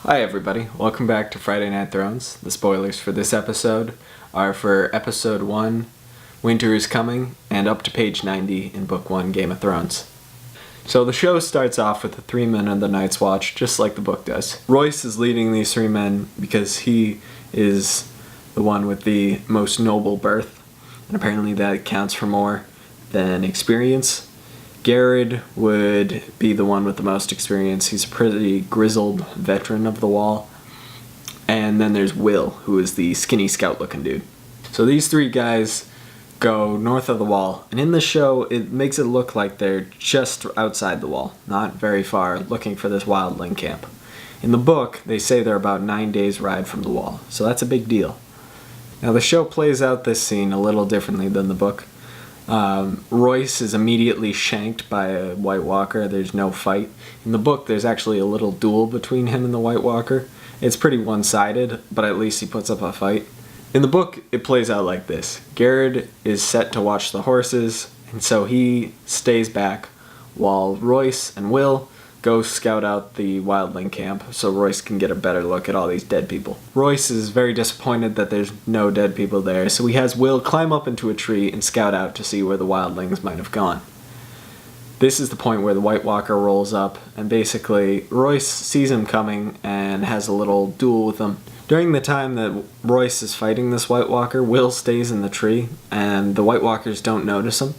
Hi everybody, welcome back to Friday Night Thrones. The spoilers for this episode are for episode 1, Winter is Coming, and up to page 90 in book 1, Game of Thrones. So the show starts off with the 3 men of the Night's Watch, just like the book does. Royce is leading these 3 men because he is the one with the most noble birth, and apparently that counts for more than experience. Garrett would be the one with the most experience. He's a pretty grizzled veteran of the Wall. And then there's Will, who is the skinny scout-looking dude. So these 3 guys go north of the Wall, and in the show it makes it look like they're just outside the Wall, not very far, looking for this wildling camp. In the book, they say they're about 9 days' ride from the Wall, so that's a big deal. Now the show plays out this scene a little differently than the book. Royce is immediately shanked by a White Walker. There's no fight. In the book, there's actually a little duel between him and the White Walker. It's pretty one-sided, but at least he puts up a fight. In the book, it plays out like this. Garrett is set to watch the horses, and so he stays back while Royce and Will go scout out the wildling camp so Royce can get a better look at all these dead people. Royce is very disappointed that there's no dead people there, so he has Will climb up into a tree and scout out to see where the wildlings might have gone. This is the point where the White Walker rolls up, and basically Royce sees him coming and has a little duel with him. During the time that Royce is fighting this White Walker, Will stays in the tree, and the White Walkers don't notice him.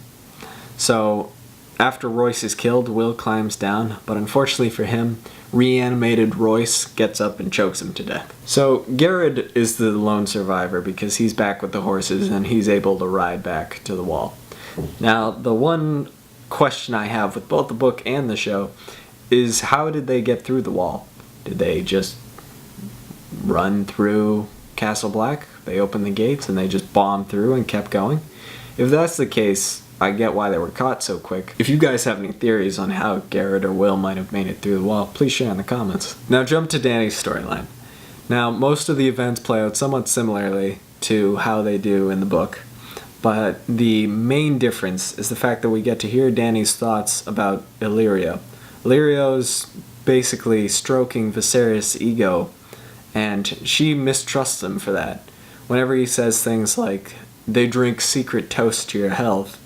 So after Royce is killed, Will climbs down, but unfortunately for him, reanimated Royce gets up and chokes him to death. So Garrett is the lone survivor because he's back with the horses and he's able to ride back to the Wall. Now, the one question I have with both the book and the show is how did they get through the Wall? Did they just run through Castle Black? They opened the gates and they just bombed through and kept going? If that's the case, I get why they were caught so quick. If you guys have any theories on how Garrett or Will might have made it through the Wall, please share in the comments. Now jump to Dany's storyline. Now, most of the events play out somewhat similarly to how they do in the book, but the main difference is the fact that we get to hear Dany's thoughts about Illyrio. Illyrio's basically stroking Viserys' ego, and she mistrusts him for that. Whenever he says things like, "They drink secret toast to your health,"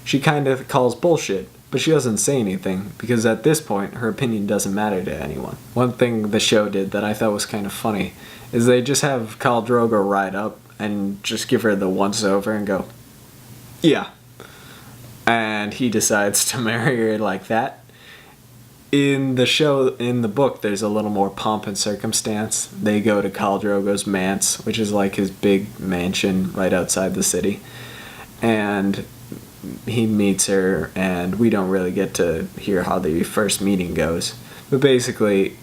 she kind of calls bullshit, but she doesn't say anything, because at this point, her opinion doesn't matter to anyone. One thing the show did that I thought was kind of funny is they just have Khal Drogo ride up and just give her the once-over and go, "Yeah." And he decides to marry her like that. In the book, there's a little more pomp and circumstance. They go to Khal Drogo's manse, which is like his big mansion right outside the city. And he meets her, and we don't really get to hear how the first meeting goes. But basically,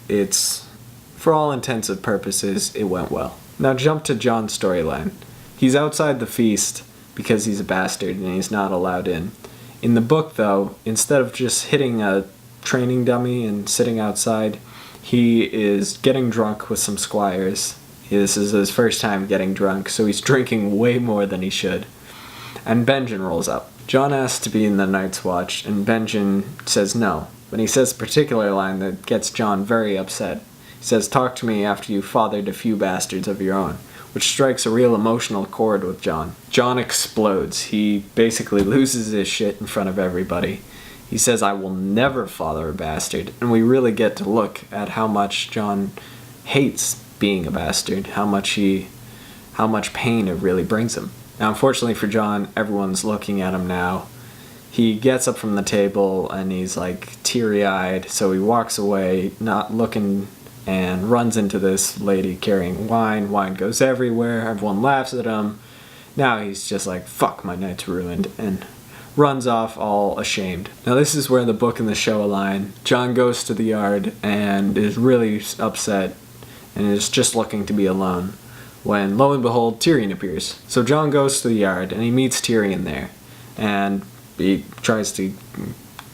for all intents and purposes, it went well. Now jump to Jon's storyline. He's outside the feast because he's a bastard and he's not allowed in. In the book, though, instead of just hitting a training dummy and sitting outside, he is getting drunk with some squires. This is his first time getting drunk, so he's drinking way more than he should. And Benjen rolls up. Jon asks to be in the Night's Watch, and Benjen says no. But he says a particular line that gets Jon very upset. He says, "Talk to me after you fathered a few bastards of your own," which strikes a real emotional chord with Jon. Jon explodes. He basically loses his shit in front of everybody. He says, "I will never father a bastard," and we really get to look at how much Jon hates being a bastard, how much pain it really brings him. Now, unfortunately for Jon, everyone's looking at him now. He gets up from the table and he's like teary-eyed, so he walks away, not looking, and runs into this lady carrying wine. Wine goes everywhere, everyone laughs at him. Now he's just like, "Fuck, my night's ruined," and runs off all ashamed. Now this is where the book and the show align. Jon goes to the yard and is really upset and is just looking to be alone, when lo and behold, Tyrion appears. So Jon goes to the yard and he meets Tyrion there, and he tries to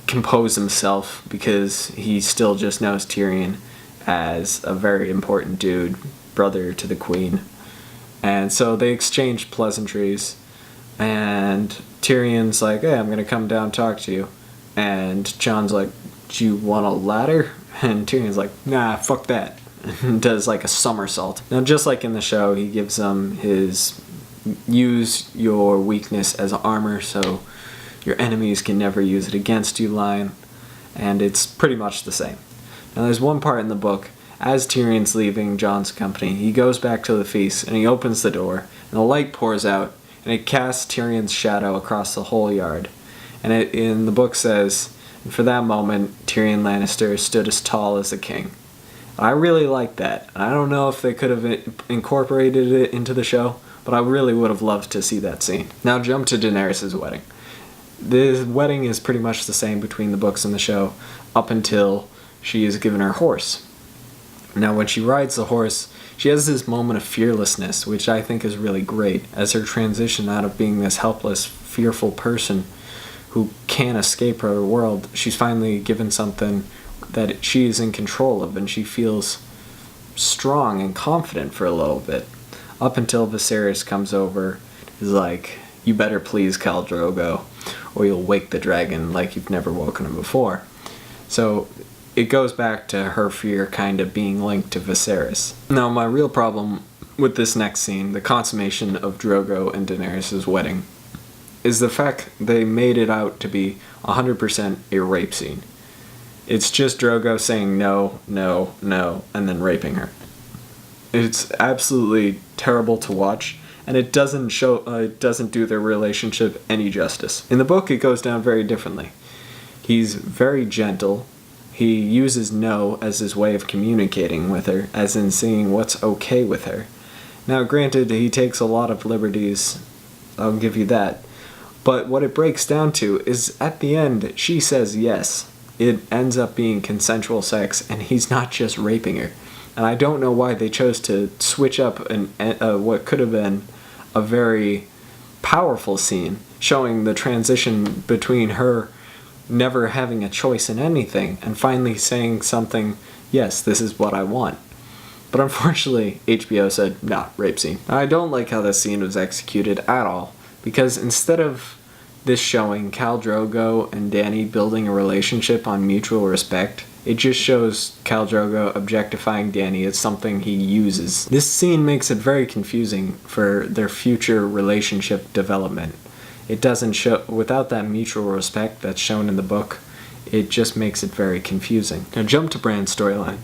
compose himself because he still just knows Tyrion as a very important dude, brother to the queen. And so they exchange pleasantries, and Tyrion's like, "Hey, I'm gonna come down and talk to you." And Jon's like, "Do you want a ladder?" And Tyrion's like, "Nah, fuck that." and does like a somersault. Now, just like in the show, he gives them his use your weakness as armor so your enemies can never use it against you line, and it's pretty much the same. Now, there's one part in the book, as Tyrion's leaving Jon's company, he goes back to the feast and he opens the door, and the light pours out, and it casts Tyrion's shadow across the whole yard. And it in the book says, and for that moment, Tyrion Lannister stood as tall as a king. I really like that. I don't know if they could have incorporated it into the show, but I really would have loved to see that scene. Now jump to Daenerys' wedding. The wedding is pretty much the same between the books and the show, up until she is given her horse. Now when she rides the horse, she has this moment of fearlessness, which I think is really great, as her transition out of being this helpless, fearful person who can't escape her world, she's finally given something that she is in control of, and she feels strong and confident for a little bit. Up until Viserys comes over, is like, you better please Khal Drogo, or you'll wake the dragon like you've never woken him before. So it goes back to her fear kind of being linked to Viserys. Now my real problem with this next scene, the consummation of Drogo and Daenerys' wedding, is the fact they made it out to be 100% a rape scene. It's just Drogo saying no, no, no, and then raping her. It's absolutely terrible to watch, and it doesn't do their relationship any justice. In the book, it goes down very differently. He's very gentle. He uses no as his way of communicating with her, as in seeing what's okay with her. Now, granted, he takes a lot of liberties, I'll give you that, but what it breaks down to is, at the end, she says yes. It ends up being consensual sex, and he's not just raping her. And I don't know why they chose to switch up what could have been a very powerful scene, showing the transition between her never having a choice in anything, and finally saying something, yes, this is what I want. But unfortunately, HBO said, nah, rape scene. I don't like how this scene was executed at all, because instead of this showing Khal Drogo and Dany building a relationship on mutual respect, it just shows Khal Drogo objectifying Dany as something he uses. This scene makes it very confusing for their future relationship development. It doesn't show, without that mutual respect that's shown in the book, it just makes it very confusing. Now jump to Bran's storyline.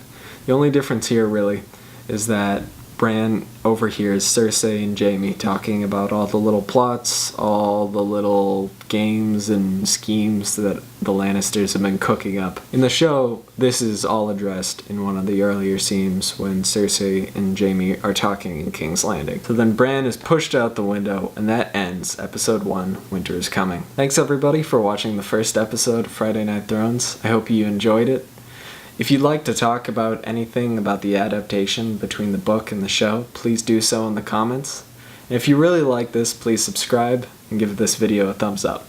The only difference here really is that Bran overhears Cersei and Jaime talking about all the little plots, all the little games and schemes that the Lannisters have been cooking up. In the show, this is all addressed in one of the earlier scenes when Cersei and Jaime are talking in King's Landing. So then Bran is pushed out the window, and that ends episode 1, Winter is Coming. Thanks everybody for watching the first episode of Friday Night Thrones. I hope you enjoyed it. If you'd like to talk about anything about the adaptation between the book and the show, please do so in the comments. And if you really like this, please subscribe and give this video a thumbs up.